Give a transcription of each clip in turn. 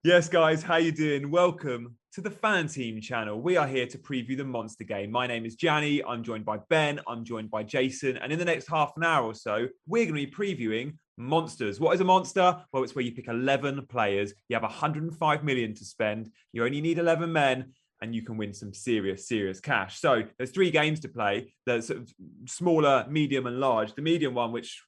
Yes, guys, how you doing? Welcome to the FanTeam channel. We are here to preview the Monster game. My name is Gianni. I'm joined by Ben. I'm joined by Jason. And in the next half an hour or so, we're going to be previewing Monsters. What is a monster? Well, it's where you pick 11 players. You have 105 million to spend. You only need 11 men. And you can win some serious cash. So there's 3 games to play. There's sort of smaller, medium, and large. The medium one, which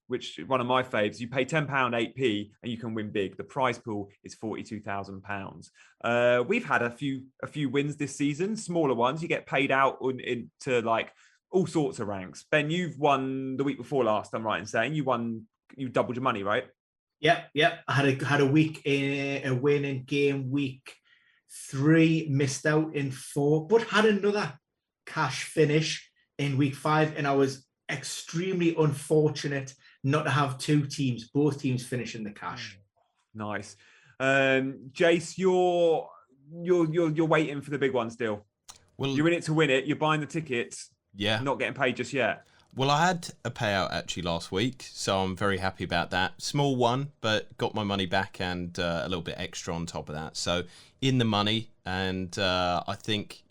one of my faves, you pay £10 8p and you can win big. The prize pool is £42,000. We've had a few wins this season, smaller ones. You get paid out into like all sorts of ranks. Ben, you've won the week before last. I'm right in saying you doubled your money, right? Yep. I had a week a win in game week 3, missed out in 4, but had another cash finish in week 5, and I was extremely unfortunate not to have both teams finishing the cash. Nice. Jace, you're waiting for the big one still. Well, you're in it to win it. You're buying the tickets. Yeah. Not getting paid just yet. Well, I had a payout actually last week, so I'm very happy about that. Small one, but got my money back and a little bit extra on top of that. So in the money, and I think,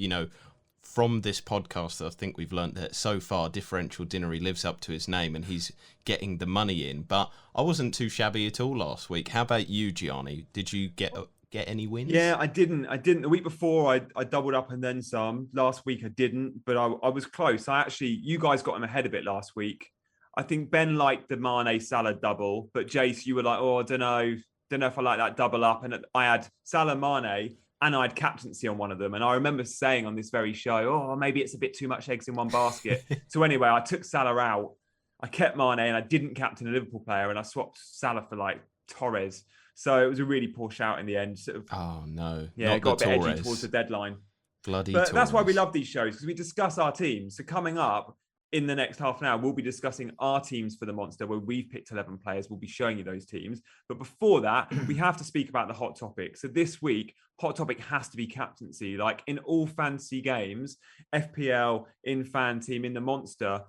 from this podcast, I think we've learned that so far differential Dinnery lives up to his name and he's getting the money in. But I wasn't too shabby at all last week. How about you, Gianni? Did you get any wins? Yeah, I didn't. The week before, I doubled up and then some. Last week, I didn't, but I was close. You guys got him ahead a bit last week. I think Ben liked the Mane Salah double, but Jace, you were like, oh, I don't know if I like that double up. And I had Salah Mane and I had captaincy on one of them. And I remember saying on this very show, oh, maybe it's a bit too much eggs in one basket. So anyway, I took Salah out. I kept Mane and I didn't captain a Liverpool player and I swapped Salah for like Torres. So it was a really poor shout in the end. Oh, no. Yeah, it got a bit edgy towards the deadline. Bloody But Torres. that's why we love these shows, because we discuss our teams. So coming up in the next half an hour, we'll be discussing our teams for the Monster, where we've picked 11 players. We'll be showing you those teams. But before that, we have to speak about the hot topic. So this week, hot topic has to be captaincy. Like in all fantasy games, FPL, in FanTeam, in the Monster,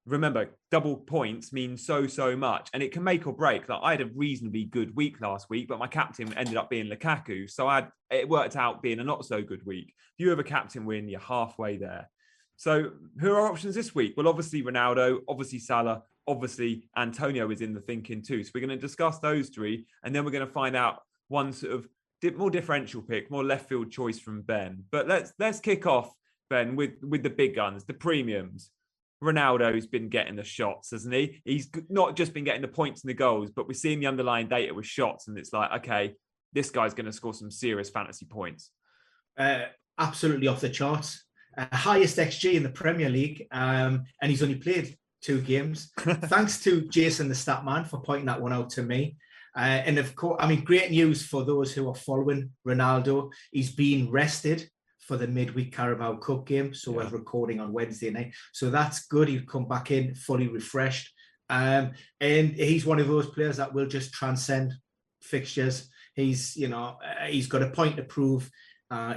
remember, double points mean so much, and it can make or break. Like I had a reasonably good week last week, but my captain ended up being Lukaku, so it worked out being a not so good week. If you have a captain win, you're halfway there. So who are our options this week? Well, obviously Ronaldo, obviously Salah, obviously Antonio is in the thinking too. So we're going to discuss those 3, and then we're going to find out one sort of more differential pick, more left field choice from Ben. But let's kick off, Ben, with the big guns, the premiums. Ronaldo's been getting the shots, hasn't he? He's not just been getting the points and the goals, but we're seeing the underlying data with shots, and it's like, okay, this guy's going to score some serious fantasy points. Absolutely off the charts. Highest XG in the Premier League, and he's only played 2 games. Thanks to Jason, the stat man, for pointing that one out to me. And of course, great news for those who are following Ronaldo. He's been rested for the midweek Carabao Cup game. So we're recording on Wednesday night. So that's good. He'll come back in fully refreshed. And he's one of those players that will just transcend fixtures. He's got a point to prove.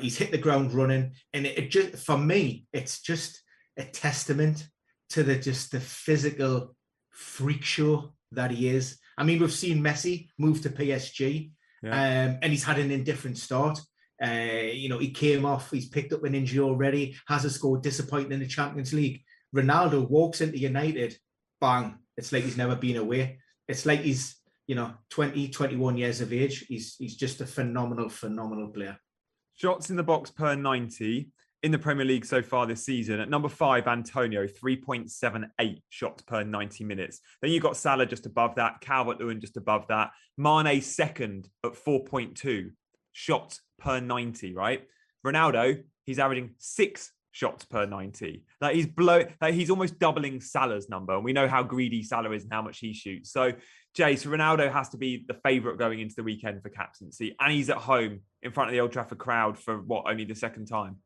He's hit the ground running. And it just, for me, it's just a testament to the physical freak show that he is. We've seen Messi move to PSG, and he's had an indifferent start. He came off, he's picked up an injury already, hasn't scored, disappointing in the Champions League. Ronaldo walks into United, bang, it's like he's never been away. It's like he's, 20, 21 years of age. He's just a phenomenal player. Shots in the box per 90 in the Premier League so far this season. At number 5, Antonio, 3.78 shots per 90 minutes. Then you've got Salah just above that, Calvert-Lewin just above that, Mane second at 4.2 shots per 90, right? Ronaldo, he's averaging 6 shots per 90. He's almost doubling Salah's number. And we know how greedy Salah is and how much he shoots. So, Jace, Ronaldo has to be the favourite going into the weekend for captaincy. And he's at home in front of the Old Trafford crowd for only the second time.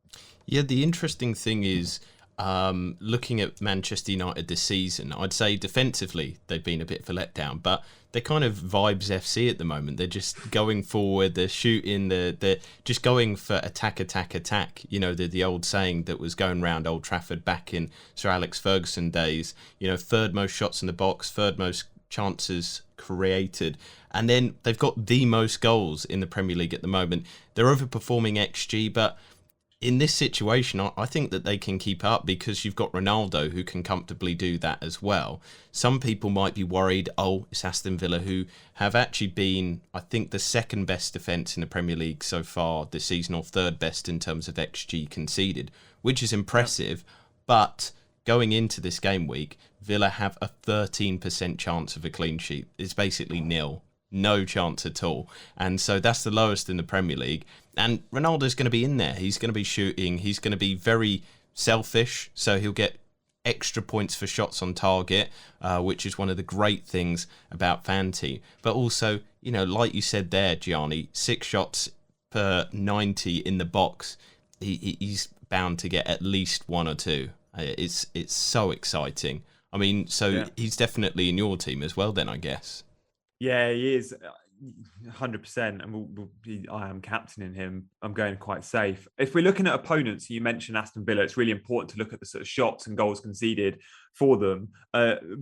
Yeah, the interesting thing is, looking at Manchester United this season, I'd say defensively they've been a bit of a letdown, but they're kind of vibes FC at the moment. They're just going forward, they're shooting, they're just going for attack. The old saying that was going around Old Trafford back in Sir Alex Ferguson days. Third most shots in the box, third most chances created. And then they've got the most goals in the Premier League at the moment. They're overperforming XG, but in this situation, I think that they can keep up because you've got Ronaldo who can comfortably do that as well. Some people might be worried, it's Aston Villa who have actually been, I think, the second best defence in the Premier League so far this season, or third best in terms of XG conceded, which is impressive. But going into this game week, Villa have a 13% chance of a clean sheet. It's basically nil. No chance at all. And so that's the lowest in the Premier League. And Ronaldo's going to be in there. He's going to be shooting. He's going to be very selfish. So he'll get extra points for shots on target, which is one of the great things about FanTeam. But also, like you said there, Gianni, 6 shots per 90 in the box. He's bound to get at least 1 or 2. It's so exciting. I mean, He's definitely in your team as well then, I guess. Yeah, he is 100%. And I am captaining him. I'm going quite safe. If we're looking at opponents, you mentioned Aston Villa, it's really important to look at the sort of shots and goals conceded for them.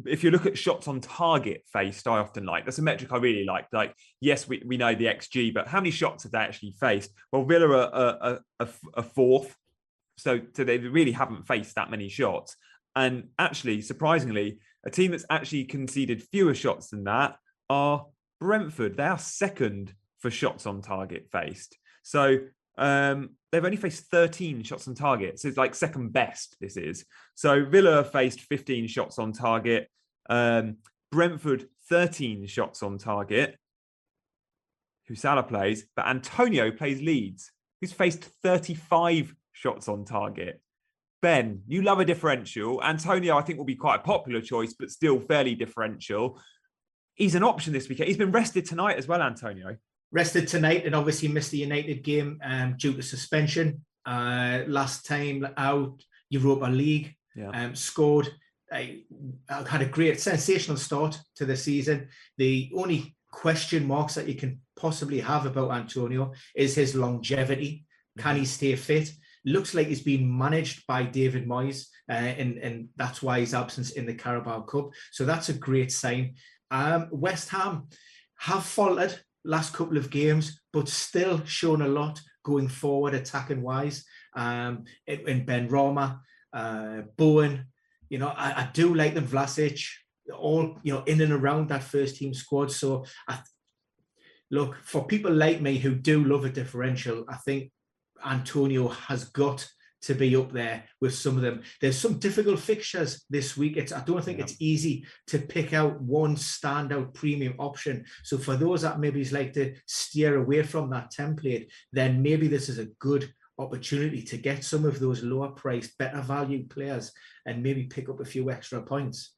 If you look at shots on target faced, I often like, that's a metric I really like. Like, yes, we know the XG, but how many shots have they actually faced? Well, Villa are a fourth. So they really haven't faced that many shots. And actually, surprisingly, a team that's actually conceded fewer shots than that are Brentford. They are second for shots on target faced. So they've only faced 13 shots on target. So it's like second best, this is. So Villa faced 15 shots on target. Brentford, 13 shots on target, who Salah plays. But Antonio plays Leeds, who's faced 35 shots on target. Ben, you love a differential. Antonio, I think, will be quite a popular choice, but still fairly differential. He's an option this weekend. He's been rested tonight as well, Antonio. Rested tonight and obviously missed the United game due to suspension. Last time out, Europa League, scored. Had a great, sensational start to the season. The only question marks that you can possibly have about Antonio is his longevity. Can he stay fit? Looks like he's been managed by David Moyes, and that's why his absence in the Carabao Cup. So that's a great sign. West Ham have faltered last couple of games, but still shown a lot going forward, attacking wise. In Ben Rama, Bowen, I do like them. Vlasic, all in and around that first team squad. So look, for people like me who do love a differential, I think Antonio has got to be up there with some of them. There's some difficult fixtures this week. I don't think it's easy to pick out one standout premium option. So for those that maybe like to steer away from that template, then maybe this is a good opportunity to get some of those lower priced, better value players and maybe pick up a few extra points.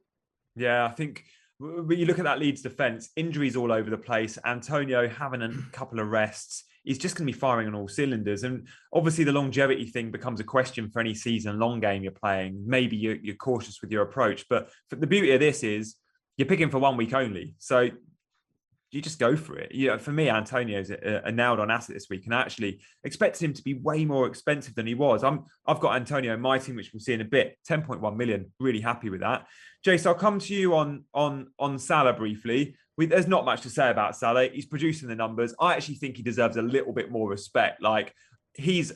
Yeah, I think when you look at that Leeds defence, injuries all over the place. Antonio having a couple of rests, he's just going to be firing on all cylinders. And obviously the longevity thing becomes a question for any season-long game you're playing. Maybe you're cautious with your approach. But the beauty of this is you're picking for 1 week only. So you just go for it. For me, Antonio's a nailed-on asset this week, and I actually expected him to be way more expensive than he was. I've got Antonio in my team, which we'll see in a bit. 10.1 million. Really happy with that. Jace, I'll come to you on Salah briefly. There's not much to say about Salah. He's producing the numbers. I actually think he deserves a little bit more respect. Like, he's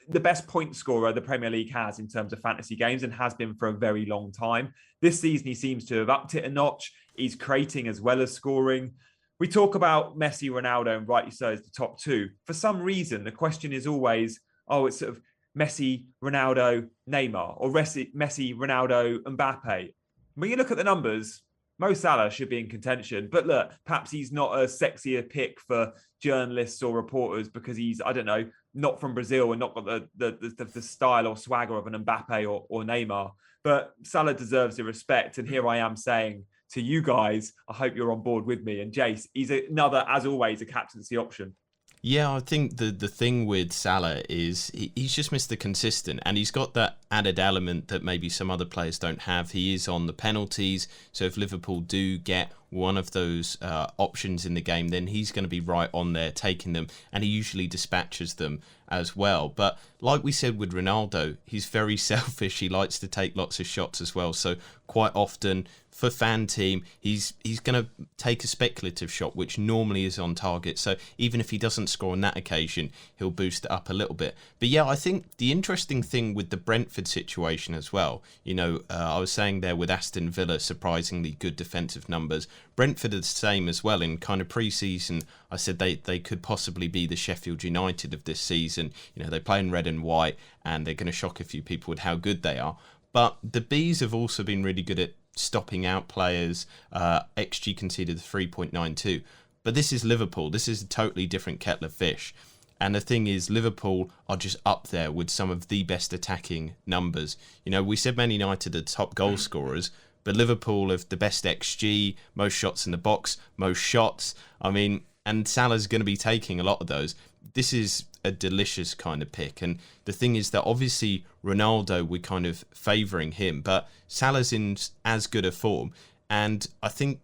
the best point scorer the Premier League has in terms of fantasy games and has been for a very long time. This season, he seems to have upped it a notch. He's creating as well as scoring. We talk about Messi, Ronaldo, and rightly so as the top two. For some reason, the question is always, it's sort of Messi, Ronaldo, Neymar, or Messi, Ronaldo, Mbappe. When you look at the numbers, Mo Salah should be in contention. But look, perhaps he's not a sexier pick for journalists or reporters because he's, I don't know, not from Brazil and not got the style or swagger of an Mbappe or Neymar. But Salah deserves the respect. And here I am saying to you guys, I hope you're on board with me. And Jace, he's another, as always, a captaincy option. Yeah, I think the thing with Salah is he's just missed the consistent, and he's got that added element that maybe some other players don't have. He is on the penalties, so if Liverpool do get one of those options in the game, then he's going to be right on there taking them, and he usually dispatches them as well. But like we said with Ronaldo, he's very selfish. He likes to take lots of shots as well. So quite often for FanTeam, he's going to take a speculative shot, which normally is on target. So even if he doesn't score on that occasion, he'll boost it up a little bit. But yeah, I think the interesting thing with the Brentford situation as well, I was saying there with Aston Villa, surprisingly good defensive numbers. Brentford are the same as well. In kind of pre-season, I said they could possibly be the Sheffield United of this season. They play in red and white, and they're going to shock a few people with how good they are. But the Bees have also been really good at stopping out players. XG conceded 3.92. But this is Liverpool. This is a totally different kettle of fish. And the thing is, Liverpool are just up there with some of the best attacking numbers. We said Man United are top goal scorers, but Liverpool have the best XG, most shots in the box, most shots. And Salah's going to be taking a lot of those. This is a delicious kind of pick. And the thing is that obviously Ronaldo, we're kind of favouring him, but Salah's in as good a form. And I think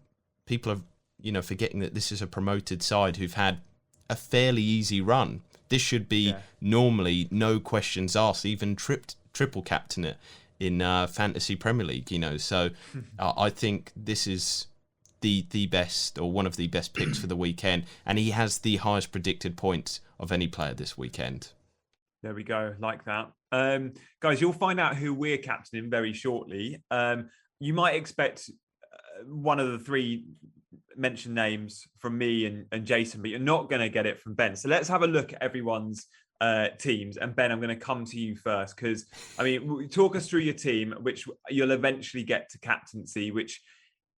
people are, forgetting that this is a promoted side who've had a fairly easy run. This should be normally no questions asked, even triple captain it in Fantasy Premier League, So I think this is the best, or one of the best picks for the weekend, and he has the highest predicted points of any player this weekend. There we go, like that. Guys, you'll find out who we're captaining very shortly. You might expect one of the three mentioned names from me and Jason, but you're not going to get it from Ben. So let's have a look at everyone's teams. And Ben, I'm going to come to you first, because talk us through your team, which you'll eventually get to captaincy, which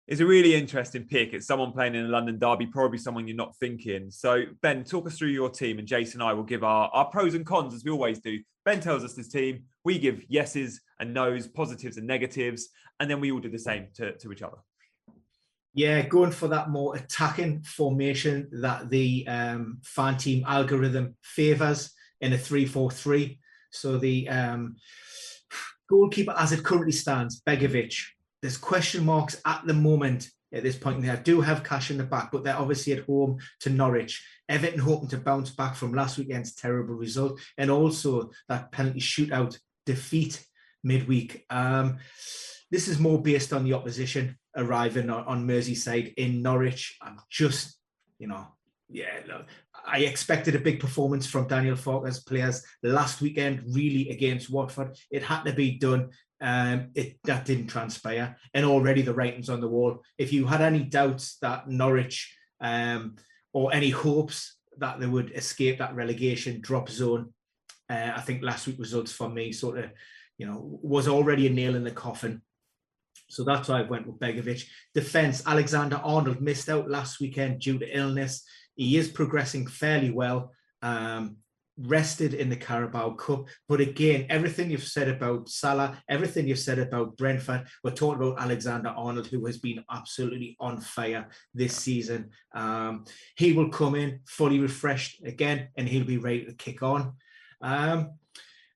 is a really interesting pick. It's someone playing in a London derby, probably someone you're not thinking. So Ben, talk us through your team, and Jason and I will give our pros and cons, as we always do. Ben tells us his team, we give yeses and nos, positives and negatives, and then we all do the same to each other. Yeah, going for that more attacking formation that the FanTeam algorithm favours in a 3-4-3. So the goalkeeper, as it currently stands, Begovic, there's question marks at the moment at this point. They do have cash in the back, but they're obviously at home to Norwich. Everton hoping to bounce back from last weekend's terrible result, and also that penalty shootout defeat midweek. This is more based on the opposition arriving on Merseyside in Norwich. I'm just, I expected a big performance from Daniel Farke's players last weekend, really, against Watford. It had to be done. That didn't transpire, and already the writing's on the wall. If you had any doubts that Norwich or any hopes that they would escape that relegation drop zone, I think last week's results for me sort of, was already a nail in the coffin. So that's why I went with Begovic. Defence, Alexander-Arnold missed out last weekend due to illness. He is progressing fairly well. Rested in the Carabao Cup. But again, everything you've said about Salah, everything you've said about Brentford, we're talking about Alexander-Arnold, who has been absolutely on fire this season. He will come in fully refreshed again, and he'll be ready to kick on.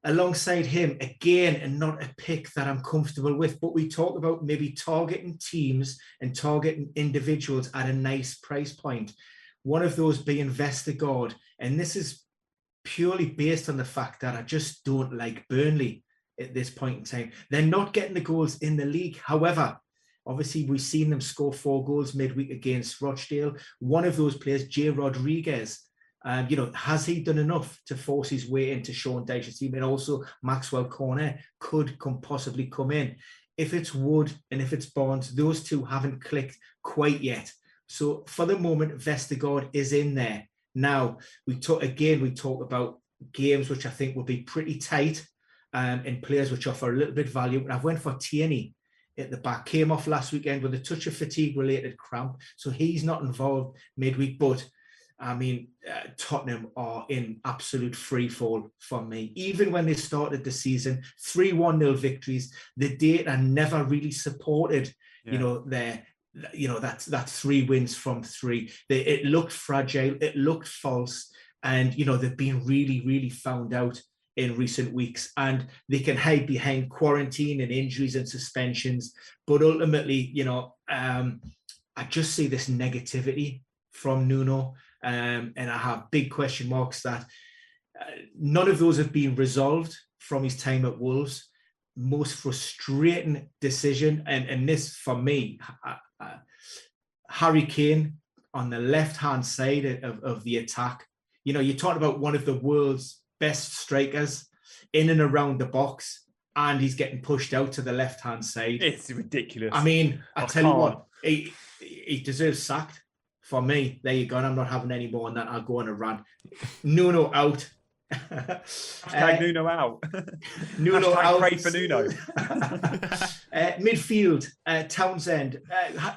Alongside him, again, and not a pick that I'm comfortable with, but we talk about maybe targeting teams and targeting individuals at a nice price point. One of those being Vestergaard, and this is purely based on the fact that I just don't like Burnley at this point in time. They're not getting the goals in the league. However, obviously, we've seen them score 4 goals midweek against Rochdale. One of those players, Jay Rodriguez, has he done enough to force his way into Sean Dyche's team? And also Maxwell Cornet could possibly come in. If it's Wood and if it's Barnes, those two haven't clicked quite yet. So for the moment, Vestergaard is in there. Now, we talk about games which I think will be pretty tight and players which offer a little bit of value. And I've went for Tierney at the back. Came off last weekend with a touch of fatigue-related cramp, so he's not involved midweek. But Tottenham are in absolute freefall for me. Even when they started the season, 3-1-0 victories, the data never really supported, that's 3 wins from 3. It looked fragile, it looked false, and, they've been really, really found out in recent weeks, and they can hide behind quarantine and injuries and suspensions. But ultimately, I just see this negativity from Nuno, and I have big question marks that none of those have been resolved from his time at Wolves. Most frustrating decision, and this for me, Harry Kane on the left-hand side of the attack. You know, you talked about one of the world's best strikers in and around the box, and he's getting pushed out to the left-hand side. It's ridiculous. I mean, I tell you what, he deserves sacked for me. There you go. And I'm not having any more on that. I'll go on a rant. Nuno out. Nuno out. Nuno out. Pray for Nuno. Midfield, Townsend.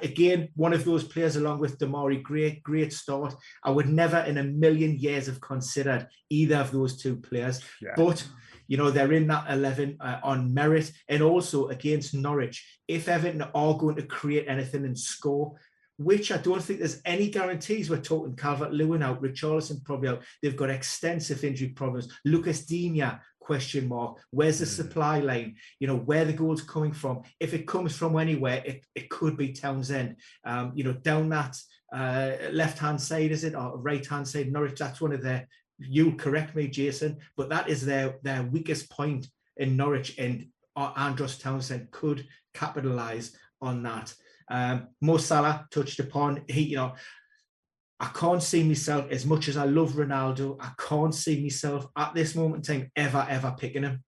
Again, one of those players along with Damari. Great start. I would never in a million years have considered either of those two players. Yeah. But, you know, they're in that 11 on merit. And also against Norwich, if Everton are going to create anything and score, which I don't think there's any guarantees. We're talking Calvert-Lewin out, Richarlison probably out. They've got extensive injury problems. Lucas Digne, question mark. Where's the supply line? You know, where the goal's coming from. If it comes from anywhere, it could be Townsend. You know, down that left-hand side, is it? Or right-hand side, Norwich, that's one of their, you'll correct me, Jason, but that is their weakest point in Norwich, and Andros Townsend could capitalise on that. Mo Salah touched upon, I can't see myself, as much as I love Ronaldo, I can't see myself at this moment in time ever picking him.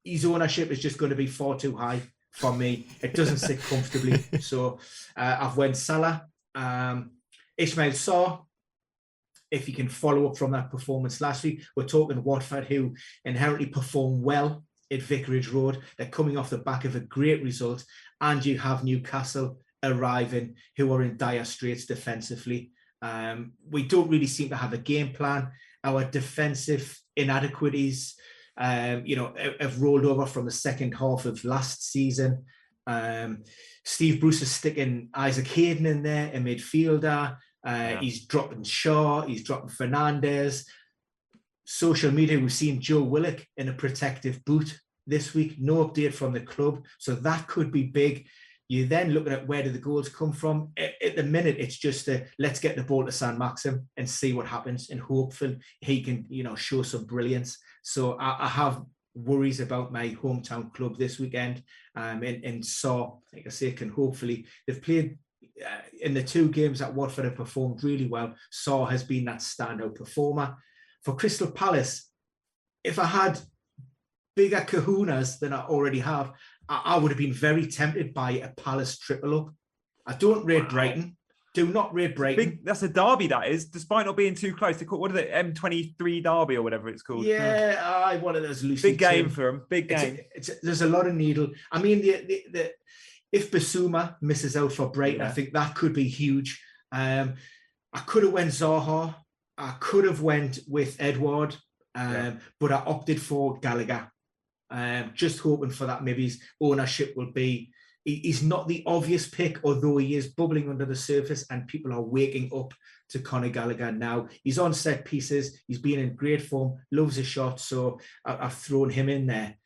His ownership is just going to be far too high for me. It doesn't sit comfortably. So I've went Salah. Ismail Sarr, if you can follow up from that performance last week, we're talking Watford, who inherently perform well at Vicarage Road. They're coming off the back of a great result, and you have Newcastle arriving, who are in dire straits defensively. We don't really seem to have a game plan. Our defensive inadequacies, have rolled over from the second half of last season. Steve Bruce is sticking Isaac Hayden in there, a midfielder. He's dropping Shaw, he's dropping Fernandes. Social media, we've seen Joe Willock in a protective boot this week. No update from the club, so that could be big. You then looking at where do the goals come from. At the minute, it's just let's get the ball to San Maxim and see what happens, and hopefully he can, show some brilliance. So I have worries about my hometown club this weekend, and Saw, like I say, can hopefully, they've played in the two games that Watford have performed really well. Saw has been that standout performer. For Crystal Palace, if I had bigger kahunas than I already have, I would have been very tempted by a Palace triple up. I don't rate Brighton. Do not rate Brighton. That's a derby, that is, despite not being too close. What is it, M23 derby or whatever it's called? Yeah, one of those loosely big game for them. Big game. There's a lot of needle. I mean, if Basuma misses out for Brighton, I think that could be huge. I could have went Zaha. I could have went with Edward, but I opted for Gallagher. Just hoping for that. Maybe his ownership will be. He's not the obvious pick, although he is bubbling under the surface, and people are waking up to Conor Gallagher now. He's on set pieces. He's been in great form. Loves his shot, so I've thrown him in there.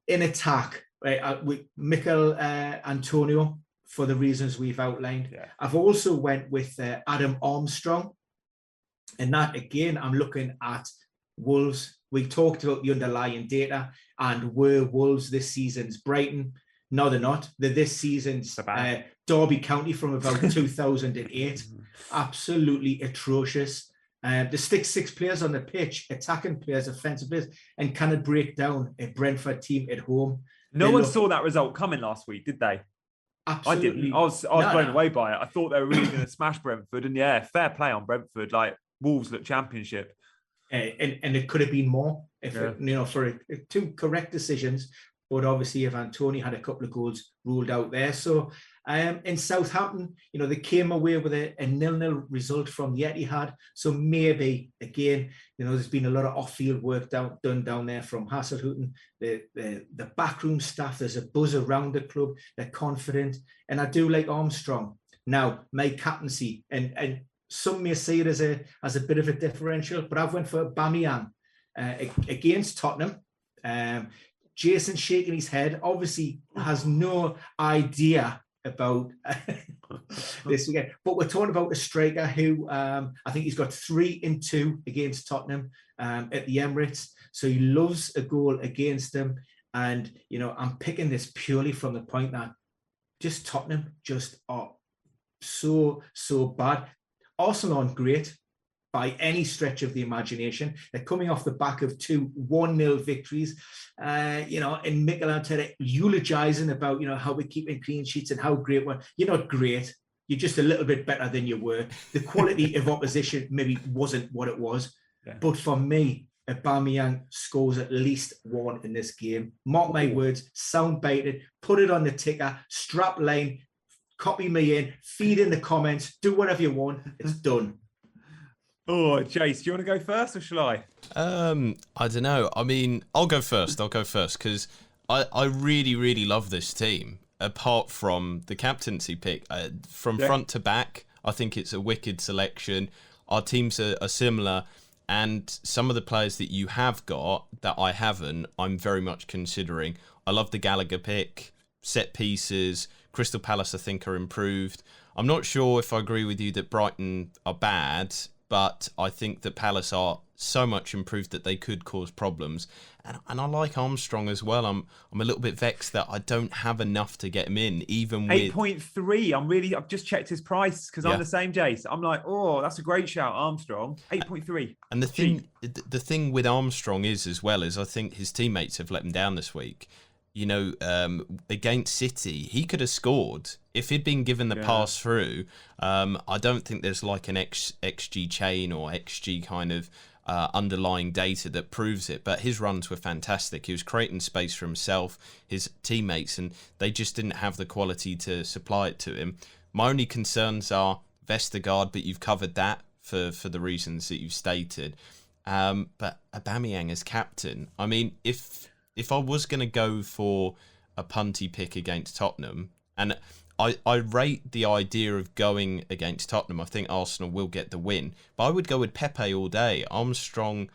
In attack, right, with Mikel Antonio for the reasons we've outlined. Yeah. I've also went with Adam Armstrong, and that again, I'm looking at Wolves. We talked about the underlying data, and were Wolves this season's Brighton? No, they're not. They're this season's Derby County from about 2008. Absolutely atrocious. They stick 6 players on the pitch, attacking players, offensive players, and cannot break down a Brentford team at home. No one saw that result coming last week, did they? Absolutely. I didn't. I was blown away by it. I thought they were really going to smash Brentford, and fair play on Brentford. Like, Wolves look championship. And it could have been more if for 2 correct decisions, but obviously if Antonio had a couple of goals ruled out there. So in Southampton, they came away with a 0-0 result from the Etihad. So maybe again, there's been a lot of off-field work done down there from Hasenhüttl, the backroom staff. There's a buzz around the club. They're confident, and I do like Armstrong. Now, my captaincy, and some may see it as a bit of a differential, but I've went for Aubameyang against Tottenham. Jason shaking his head, obviously has no idea about this weekend. But we're talking about a striker who I think he's got 3 in 2 against Tottenham at the Emirates. So he loves a goal against them. And, I'm picking this purely from the point that just Tottenham just are so bad. Arsenal aren't great by any stretch of the imagination. They're coming off the back of 2 1-0 victories, and Mikel Arteta eulogising about, how we're keeping clean sheets and how great we're. You're not great. You're just a little bit better than you were. The quality of opposition maybe wasn't what it was. Yeah. But for me, Aubameyang scores at least 1 in this game. Mark my words, sound baited, put it on the ticker, strap line, copy me in, feed in the comments, do whatever you want. It's done. Oh, Jace, do you want to go first or shall I? I don't know. I mean, I'll go first because I really, really love this team. Apart from the captaincy pick, from front to back, I think it's a wicked selection. Our teams are similar, and some of the players that you have got that I haven't, I'm very much considering. I love the Gallagher pick, set pieces. Crystal Palace, I think, are improved. I'm not sure if I agree with you that Brighton are bad, but I think that Palace are so much improved that they could cause problems. And I like Armstrong as well. I'm a little bit vexed that I don't have enough to get him in, even with 8.3. I've just checked his price because I'm the same, Jace. I'm like, oh, that's a great shout, Armstrong. 8.3. And the thing with Armstrong is as well is I think his teammates have let him down this week. Against City, he could have scored if he'd been given the pass through. I don't think there's like an XG chain or XG kind of underlying data that proves it, but his runs were fantastic. He was creating space for himself, his teammates, and they just didn't have the quality to supply it to him. My only concerns are Vestergaard, but you've covered that for the reasons that you've stated. But Aubameyang as captain, I mean, if I was going to go for a punty pick against Tottenham, and I rate the idea of going against Tottenham, I think Arsenal will get the win, but I would go with Pepe all day. Armstrong,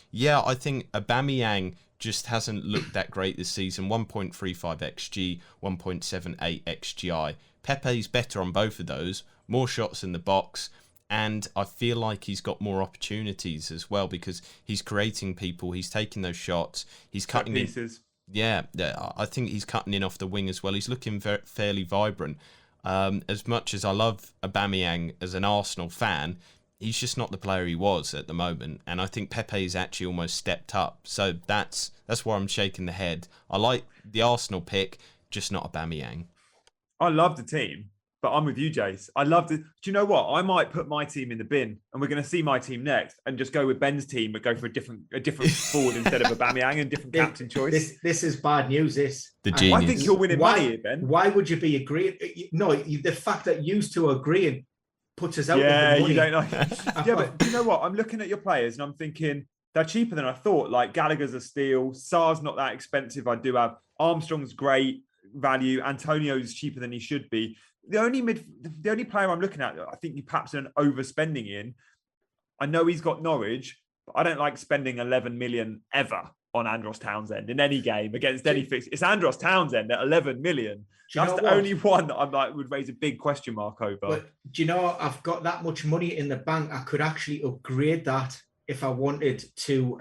yeah, I think Aubameyang just hasn't looked that great this season. 1.35 XG, 1.78 XGI. Pepe's better on both of those, more shots in the box, and I feel like he's got more opportunities as well because he's creating people, he's taking those shots, he's cutting pieces. Yeah, I think he's cutting in off the wing as well. He's looking fairly vibrant. As much as I love Aubameyang as an Arsenal fan, he's just not the player he was at the moment. And I think Pepe's actually almost stepped up. So that's why I'm shaking the head. I like the Arsenal pick, just not Aubameyang. I love the team. But I'm with you, Jace. I love it. Do you know what? I might put my team in the bin, and we're going to see my team next, and just go with Ben's team, but go for a different forward instead of Aubameyang and different captain choice. This is bad news. The genius. I think you're winning money here, Ben. Why would you be agreeing? No, the fact that you two are agreeing puts us out. Yeah, of the money. You don't know. Yeah, but do you know what? I'm looking at your players, and I'm thinking they're cheaper than I thought. Like Gallagher's a steal. Sarr's not that expensive. I do have Armstrong's great value. Antonio's cheaper than he should be. The only player I'm looking at, I think you perhaps an overspending in. I know he's got Norwich, but I don't like spending 11 million ever on Andros Townsend in any game against any fix. It's Andros Townsend at 11 million. That's the only one that I'm like would raise a big question mark over. But do you know, I've got that much money in the bank. I could actually upgrade that if I wanted to.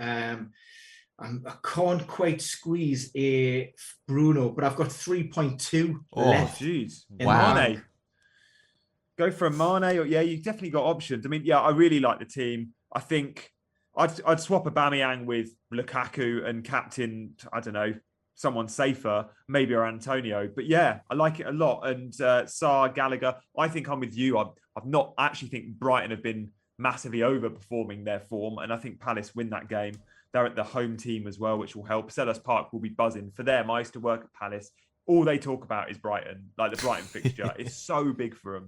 I can't quite squeeze a Bruno, but I've got 3.2 left. Oh, jeez. Wow. Mane. Go for a Mane. Or, yeah, you've definitely got options. I mean, yeah, I really like the team. I think I'd swap Aubameyang with Lukaku and captain, I don't know, someone safer, maybe or Antonio. But yeah, I like it a lot. And Sarr, Gallagher, I think I'm with you. I've not actually think Brighton have been massively overperforming their form. And I think Palace win that game. They're at the home team as well, which will help. Selhurst Park will be buzzing. For them, I used to work at Palace. All they talk about is Brighton, like the Brighton fixture. It's so big for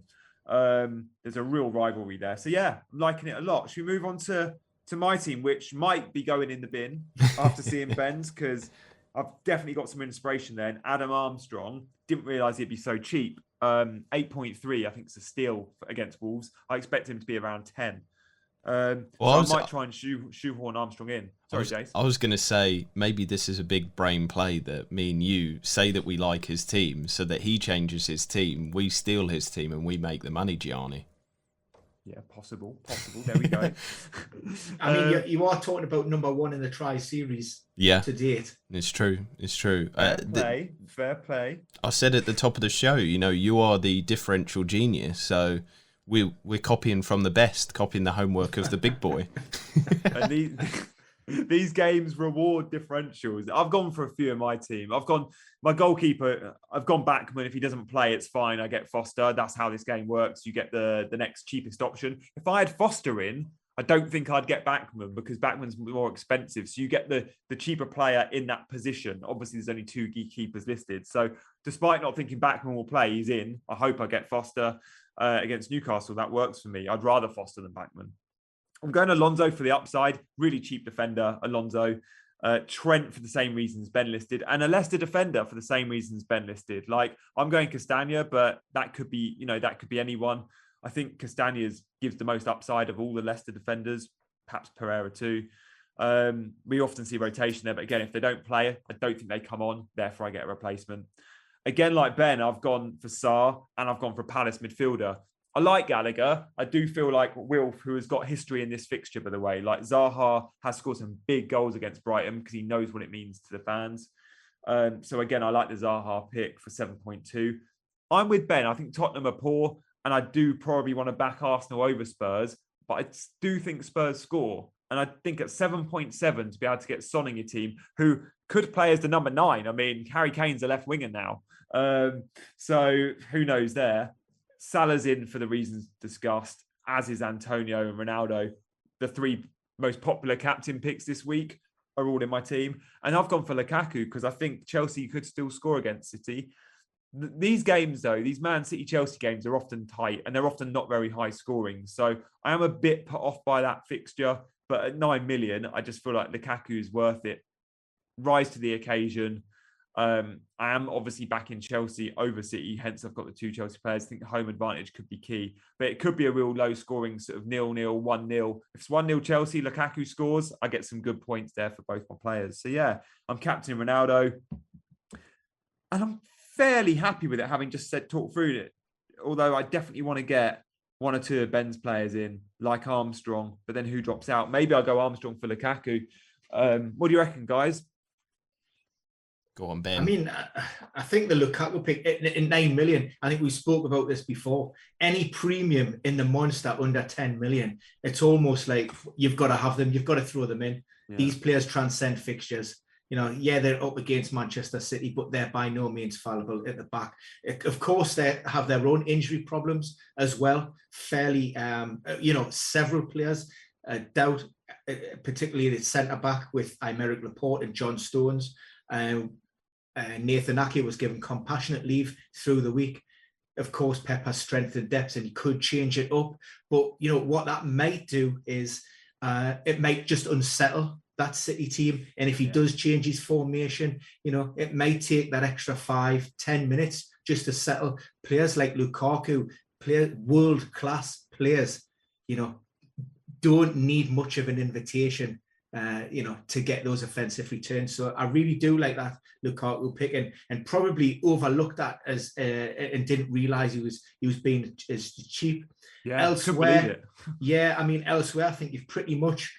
them. There's a real rivalry there. So yeah, I'm liking it a lot. Should we move on to my team, which might be going in the bin after seeing Ben's, because I've definitely got some inspiration there. And Adam Armstrong, didn't realise he'd be so cheap. 8.3, I think it's a steal against Wolves. I expect him to be around 10. So I might try and shoehorn Armstrong in. Sorry, Jace. I was going to say, maybe this is a big brain play that me and you say that we like his team so that he changes his team, we steal his team, and we make the money, Gianni. Yeah, possible. There we go. I mean, you are talking about number one in the Tri-Series to date. It's true. Fair play. I said at the top of the show, you are the differential genius, so we're copying from the best, copying the homework of the big boy. And these games reward differentials. I've gone for a few in my team. I've gone my goalkeeper. I've gone Backman. If he doesn't play, it's fine. I get Foster. That's how this game works. You get the next cheapest option. If I had Foster in, I don't think I'd get Backman because Backman's more expensive. So you get the cheaper player in that position. Obviously, there's only 2 keepers listed. So despite not thinking Backman will play, he's in. I hope I get Foster against Newcastle. That works for me. I'd rather Foster than Backman. I'm going Alonso for the upside. Really cheap defender, Alonso. Trent for the same reasons Ben listed. And a Leicester defender for the same reasons Ben listed. Like, I'm going Castagna, but that could be, that could be anyone. I think Castagna's gives the most upside of all the Leicester defenders, perhaps Pereira too. We often see rotation there, but again, if they don't play, I don't think they come on. Therefore, I get a replacement. Again, like Ben, I've gone for Sarr and I've gone for Palace midfielder. I like Gallagher. I do feel like Wilf, who has got history in this fixture, by the way, like Zaha has scored some big goals against Brighton because he knows what it means to the fans. So again, I like the Zaha pick for 7.2. I'm with Ben. I think Tottenham are poor, and I do probably want to back Arsenal over Spurs, but I do think Spurs score. And I think at 7.7 to be able to get Son in your team, who could play as the number 9. I mean, Harry Kane's a left winger now. So who knows there. Salah's in for the reasons discussed, as is Antonio and Ronaldo. The 3 most popular captain picks this week are all in my team. And I've gone for Lukaku because I think Chelsea could still score against City. These games, though, these Man City-Chelsea games are often tight and they're often not very high scoring. So I am a bit put off by that fixture. But at 9 million, I just feel like Lukaku is worth it. Rise to the occasion. I am obviously back in Chelsea over City, hence I've got the 2 Chelsea players. I think home advantage could be key, but it could be a real low scoring sort of 0-0, 1-0. If it's 1-0 Chelsea, Lukaku scores, I get some good points there for both my players. So yeah, I'm captaining Ronaldo and I'm fairly happy with it, having just talked through it. Although I definitely want to get 1 or 2 of Ben's players in, like Armstrong, but then who drops out? Maybe I'll go Armstrong for Lukaku. What do you reckon, guys? Go on, Ben. I mean, I think the Lukaku pick in 9 million, I think we spoke about this before. Any premium in the monster under 10 million, it's almost like you've got to have them. You've got to throw them in. Yeah. These players transcend fixtures. They're up against Manchester City, but they're by no means fallible at the back. Of course, they have their own injury problems as well. Fairly, several players doubt, particularly the centre-back with Aymeric Laporte and John Stones. Nathan Ake was given compassionate leave through the week. Of course, Pep has strength and depth and he could change it up. But, what that might do is it might just unsettle that City team. And if he does change his formation, it might take that extra 5-10 minutes just to settle. Players like Lukaku, world-class players, don't need much of an invitation to get those offensive returns. So I really do like that Lukaku pick and probably overlooked that as and didn't realize he was being as cheap. Yeah, elsewhere, elsewhere, I think you've pretty much,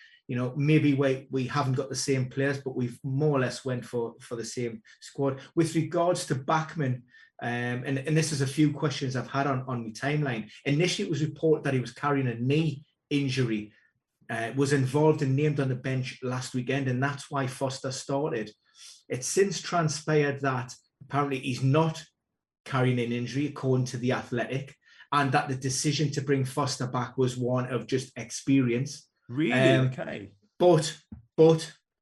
maybe we haven't got the same players, but we've more or less went for the same squad. With regards to Backman, and this is a few questions I've had on my timeline. Initially, it was reported that he was carrying a knee injury. Was involved and named on the bench last weekend, and that's why Foster started. It's since transpired that apparently he's not carrying an injury, according to The Athletic, and that the decision to bring Foster back was one of just experience. Really? Okay. But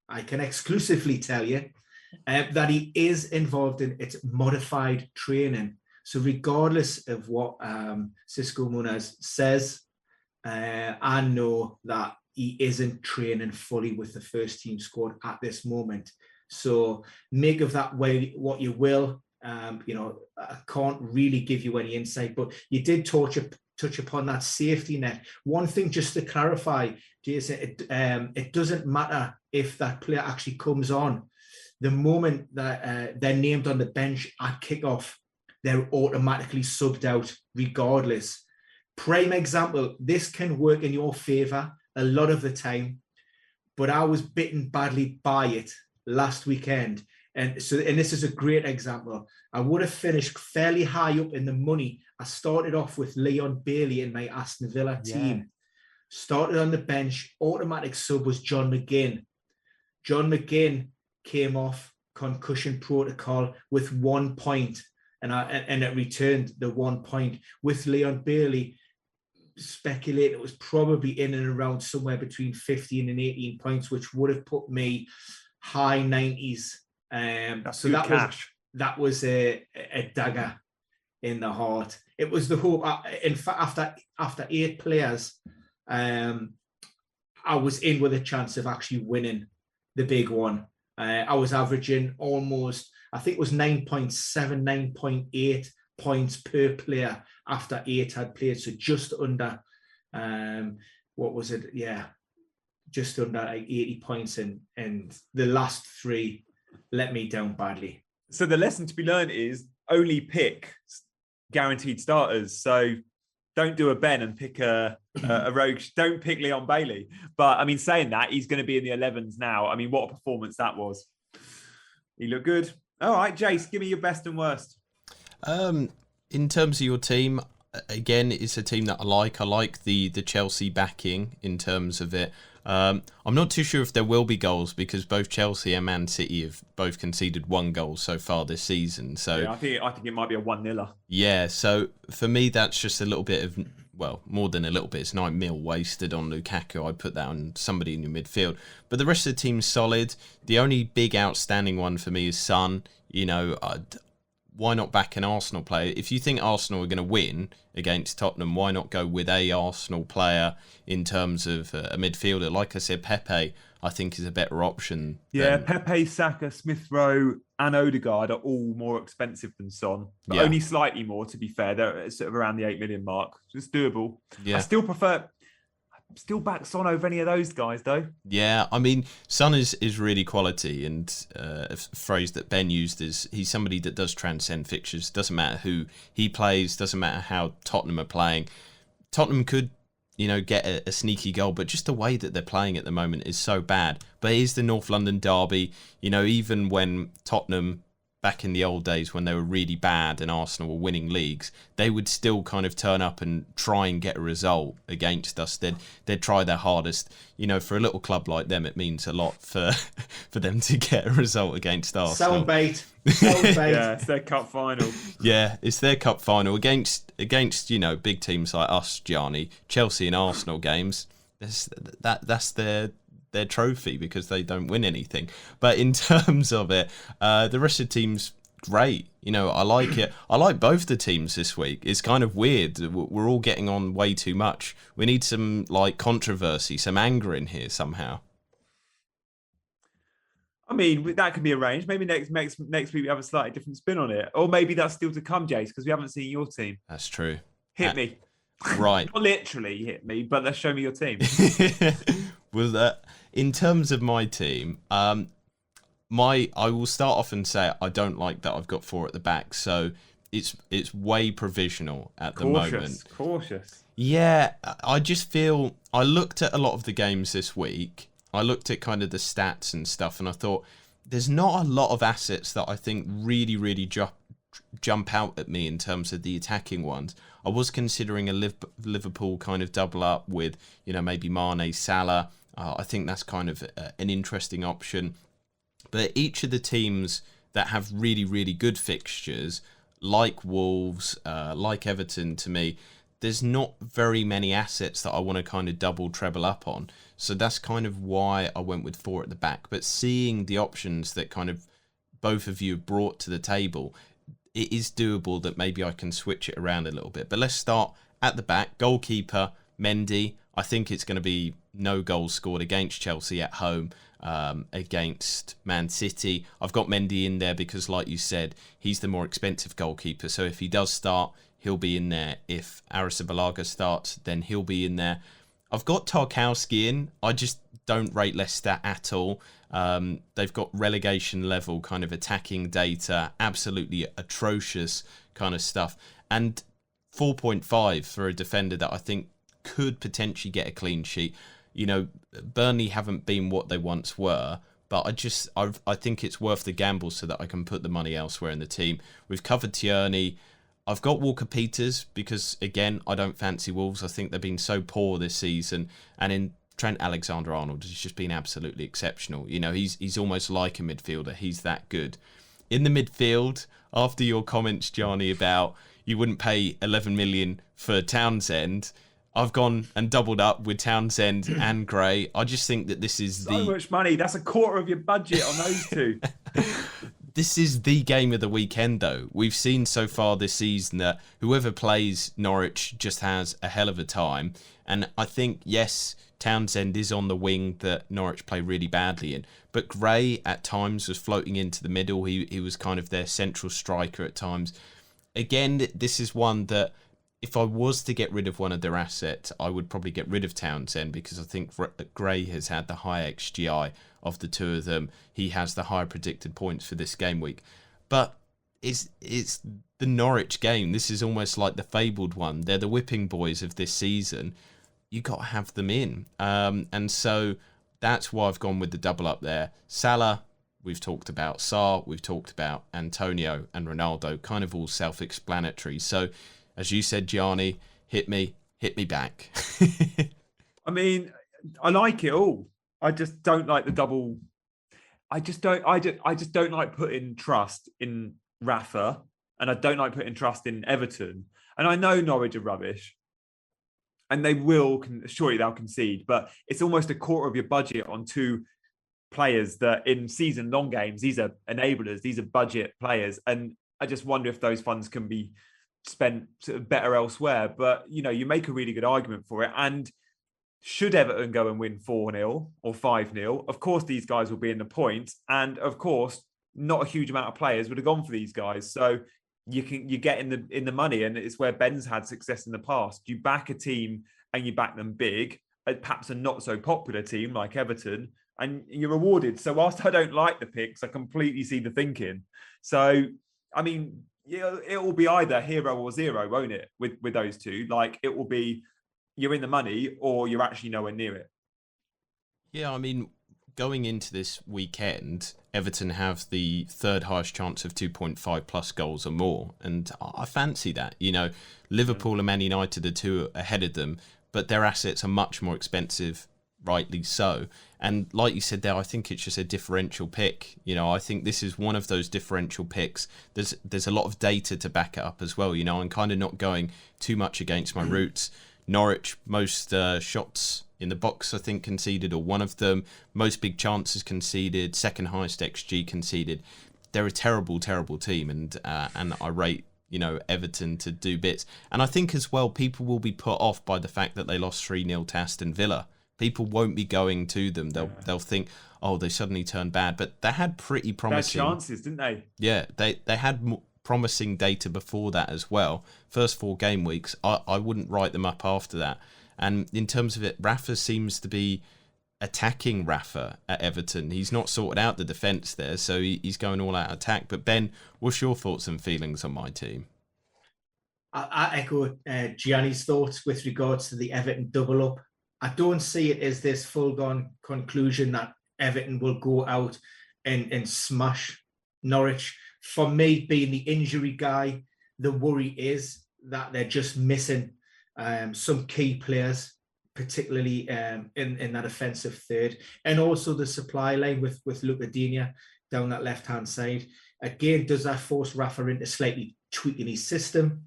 I can exclusively tell you that he is involved in its modified training. So regardless of what Cisco Munoz says, I know that he isn't training fully with the first team squad at this moment. So make of that way what you will. I can't really give you any insight, but you did touch touch upon that safety net. One thing just to clarify, Jason, it doesn't matter if that player actually comes on. The moment that they're named on the bench at kickoff, they're automatically subbed out regardless. Prime example, this can work in your favor a lot of the time, but I was bitten badly by it last weekend. And this is a great example. I would have finished fairly high up in the money. I started off with Leon Bailey in my Aston Villa team. Started on the bench. Automatic sub was John McGinn. John McGinn came off concussion protocol with 1 point, and it returned the 1 point. With Leon Bailey, speculate it was probably in and around somewhere between 15 and 18 points, which would have put me high 90s. So that was a dagger in the heart. It was the hope. In fact, after 8 players, I was in with a chance of actually winning the big one. I was averaging almost, I think it was 9.7, 9.8 points per player after 8 had played. So just under, what was it? Yeah, just under 80 points. And the last 3 let me down badly. So the lesson to be learned is only pick guaranteed starters. So don't do a Ben and pick a rogue. Don't pick Leon Bailey. But I mean, saying that, he's going to be in the 11s now. I mean, what a performance that was. He looked good. All right, Jace, give me your best and worst. In terms of your team, again, it's a team that I like. I like the Chelsea backing in terms of it. I'm not too sure if there will be goals because both Chelsea and Man City have both conceded 1 goal so far this season. So yeah, I think it might be a 1-0. Yeah, so for me, that's just a little bit of, well, more than a little bit. It's 9 mil wasted on Lukaku. I'd put that on somebody in your midfield. But the rest of the team's solid. The only big outstanding one for me is Son. You know, why not back an Arsenal player? If you think Arsenal are going to win against Tottenham, why not go with a Arsenal player in terms of a midfielder? Like I said, Pepe, I think, is a better option. Yeah, Pepe, Saka, Smith Rowe and Odegaard are all more expensive than Son, but only slightly more, to be fair. They're sort of around the 8 million mark. It's doable. Yeah. I still back Son over any of those guys, though. Yeah, I mean, Son is really quality, and a phrase that Ben used is he's somebody that does transcend fixtures. Doesn't matter who he plays, doesn't matter how Tottenham are playing. Tottenham could, you know, get a sneaky goal, but just the way that they're playing at the moment is so bad. But it is the North London derby. You know, even when Tottenham, back in the old days when they were really bad and Arsenal were winning leagues, they would still kind of turn up and try and get a result against us. They'd try their hardest. You know, for a little club like them, it means a lot for them to get a result against Arsenal. Soundbait. Yeah, it's their cup final. Yeah, it's their cup final against you know, big teams like us, Gianni, Chelsea and Arsenal games. That's their trophy because they don't win anything. But in terms of it, the rest of the team's great. You know, I like it. I like both the teams this week. It's kind of weird. We're all getting on way too much. We need some like controversy, some anger in here somehow. I mean, that could be arranged. Maybe next week we have a slightly different spin on it. Or maybe that's still to come, Jace, because we haven't seen your team. That's true. Hit me. Right. Not literally hit me, but let's show me your team. Well, in terms of my team, I will start off and say I don't like that I've got 4 at the back, so it's way provisional at the moment. Cautious. Yeah, I just feel I looked at a lot of the games this week. I looked at kind of the stats and stuff, and I thought there's not a lot of assets that I think really, really jump out at me in terms of the attacking ones. I was considering a Liverpool kind of double up with, you know, maybe Mane, Salah. I think that's kind of an interesting option. But each of the teams that have really, really good fixtures, like Wolves, like Everton, to me, there's not very many assets that I want to kind of double, treble up on. So that's kind of why I went with 4 at the back. But seeing the options that kind of both of you have brought to the table, it is doable that maybe I can switch it around a little bit. But let's start at the back. Goalkeeper, Mendy. I think it's going to be no goals scored against Chelsea at home, against Man City. I've got Mendy in there because, like you said, he's the more expensive goalkeeper. So if he does start, he'll be in there. If Arrizabalaga starts, then he'll be in there. I've got Tarkowski in. I just don't rate Leicester at all. They've got relegation level kind of attacking data, absolutely atrocious kind of stuff. And 4.5 for a defender that I think could potentially get a clean sheet. You know, Burnley haven't been what they once were, but I think it's worth the gamble so that I can put the money elsewhere in the team. We've covered Tierney. I've got Walker-Peters because, again, I don't fancy Wolves. I think they've been so poor this season. And in Trent Alexander-Arnold, has just been absolutely exceptional. You know, he's almost like a midfielder. He's that good. In the midfield, after your comments, Gianni, about you wouldn't pay 11 million for Townsend, I've gone and doubled up with Townsend and Gray. I just think that this is so much money. That's a quarter of your budget on those two. This is the game of the weekend, though. We've seen so far this season that whoever plays Norwich just has a hell of a time. And I think, yes, Townsend is on the wing that Norwich play really badly in. But Gray at times was floating into the middle. He was kind of their central striker at times. Again, this is one that if I was to get rid of one of their assets, I would probably get rid of Townsend because I think Gray has had the high XGI of the two of them. He has the higher predicted points for this game week. But it's the Norwich game. This is almost like the fabled one. They're the whipping boys of this season. You got to have them in. And so that's why I've gone with the double up there. Salah, we've talked about. Sarr, we've talked about. Antonio and Ronaldo, kind of all self-explanatory. So, as you said, Gianni, hit me back. I mean, I like it all. I just don't like the double. I just don't like putting trust in Rafa, and I don't like putting trust in Everton. And I know Norwich are rubbish, and they will, surely they'll concede, but it's almost a quarter of your budget on two players that in season-long games, these are enablers, these are budget players, and I just wonder if those funds can be spent sort of better elsewhere. But, you know, you make a really good argument for it. And should Everton go and win 4-0 or 5-0, of course, these guys will be in the points. And of course, not a huge amount of players would have gone for these guys. So you get in the money, and it's where Ben's had success in the past. You back a team and you back them big, perhaps a not so popular team like Everton, and you're rewarded. So whilst I don't like the picks, I completely see the thinking. So, I mean, yeah, it will be either hero or zero, won't it? With those two, like it will be you're in the money or you're actually nowhere near it. Yeah, I mean, going into this weekend, Everton have the third highest chance of 2.5 plus goals or more, and I fancy that. You know, Liverpool and Man United are two ahead of them, but their assets are much more expensive, rightly so. And like you said there, I think it's just a differential pick. You know, I think this is one of those differential picks. There's a lot of data to back it up as well. You know, I'm kind of not going too much against my roots. Norwich, most shots in the box, I think, conceded, or one of them. Most big chances conceded, second highest XG conceded. They're a terrible, terrible team, and I rate, you know, Everton to do bits. And I think as well, people will be put off by the fact that they lost 3-0 to Aston Villa. People won't be going to them. They'll think, oh, they suddenly turned bad. But they had pretty promising... They had chances, didn't they? Yeah, they had promising data before that as well. First 4 game weeks, I wouldn't write them up after that. And in terms of it, Rafa seems to be attacking Rafa at Everton. He's not sorted out the defence there, so he's going all out attack. But Ben, what's your thoughts and feelings on my team? I echo Gianni's thoughts with regards to the Everton double up. I don't see it as this full-gone conclusion that Everton will go out and smash Norwich. For me, being the injury guy, the worry is that they're just missing some key players, particularly in that offensive third, and also the supply line with Luca Digne down that left-hand side. Again, does that force Rafa into slightly tweaking his system?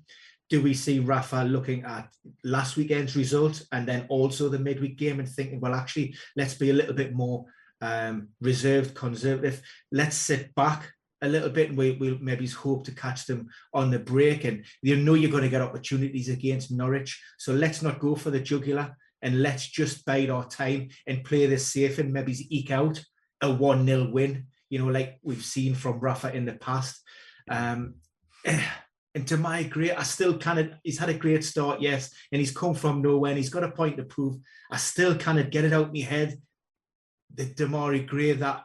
Do we see Rafa looking at last weekend's result and then also the midweek game and thinking, well, actually, let's be a little bit more reserved, conservative. Let's sit back a little bit and we'll maybe hope to catch them on the break. And you know you're going to get opportunities against Norwich. So let's not go for the jugular and let's just bide our time and play this safe and maybe eke out a 1-0 win, you know, like we've seen from Rafa in the past. And Damari Gray, he's had a great start, yes, and he's come from nowhere and he's got a point to prove. I still kind of get it out in my head, the Damari Gray that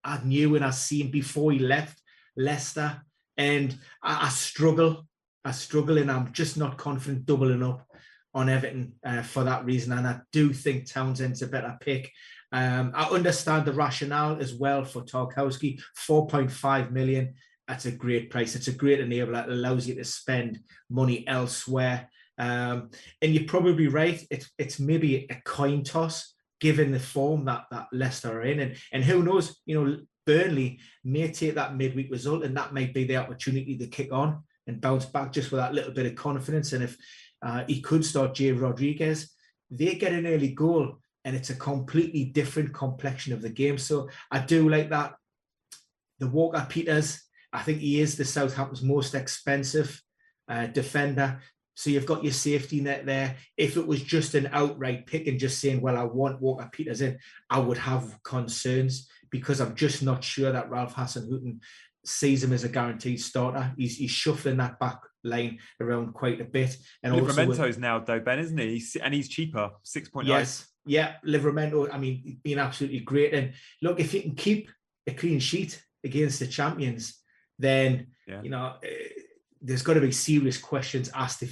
I knew and I've seen before he left Leicester. And I struggle, and I'm just not confident doubling up on Everton for that reason. And I do think Townsend's a better pick. I understand the rationale as well for Tarkowski, 4.5 million. That's a great price. It's a great enabler. It allows you to spend money elsewhere. And you're probably right. It's maybe a coin toss, given the form that Leicester are in. And who knows, Burnley may take that midweek result, and that might be the opportunity to kick on and bounce back just with that little bit of confidence. And if he could start Jay Rodriguez, they get an early goal, and it's a completely different complexion of the game. So I do like that. The Walker-Peters, I think he is the Southampton's most expensive defender. So you've got your safety net there. If it was just an outright pick and just saying, well, I want Walker-Peters in, I would have concerns, because I'm just not sure that Ralph Hasenhüttl sees him as a guaranteed starter. He's shuffling that back line around quite a bit. And Livramento's now, though, Ben, isn't he? And he's cheaper, 6.9. Yes, yeah, Livramento, I mean, been absolutely great. And look, if you can keep a clean sheet against the champions, then, there's got to be serious questions asked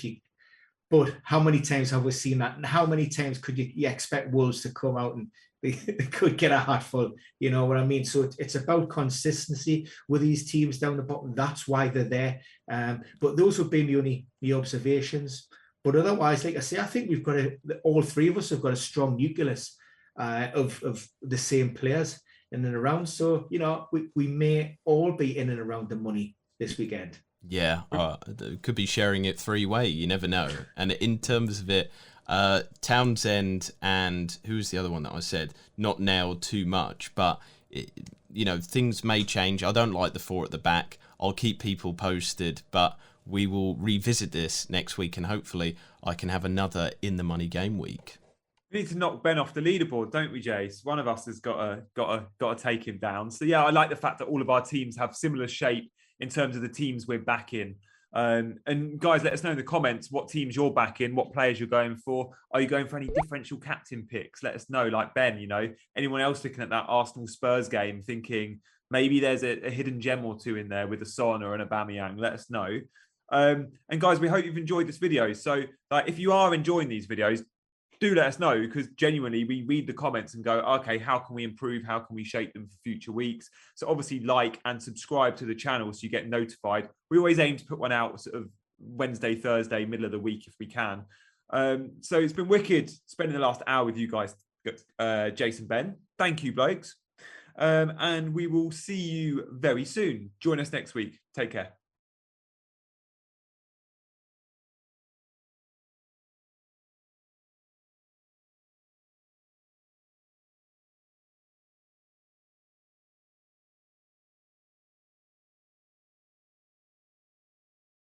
but how many times have we seen that? And how many times could you expect Wolves to come out and they could get a hatful? You know what I mean? So it's about consistency with these teams down the bottom. That's why they're there. But those would be only the observations. But otherwise, like I say, I think we've got all three of us have got a strong nucleus of the same players in and around. So, we may all be in and around the money this weekend. Yeah, could be sharing it three-way. You never know. And in terms of it, Townsend and who's the other one that I said, not nailed too much, but things may change. I don't like the four at the back. I'll keep people posted, but we will revisit this next week, and hopefully I can have another in the money game week. We need to knock Ben off the leaderboard, don't we, Jace? One of us has got to take him down. So yeah, I like the fact that all of our teams have similar shape in terms of the teams we're backing. And guys, let us know in the comments what teams you're backing, what players you're going for. Are you going for any differential captain picks? Let us know, like Ben, anyone else looking at that Arsenal Spurs game thinking maybe there's a hidden gem or two in there with a Son or an Aubameyang. Let us know. And guys, we hope you've enjoyed this video. So if you are enjoying these videos, do let us know, because genuinely we read the comments and go, okay, how can we improve? How can we shape them for future weeks? So obviously like and subscribe to the channel so you get notified. We always aim to put one out sort of Wednesday, Thursday, middle of the week if we can. So it's been wicked spending the last hour with you guys, Jason, Ben. Thank you, blokes. And we will see you very soon. Join us next week. Take care.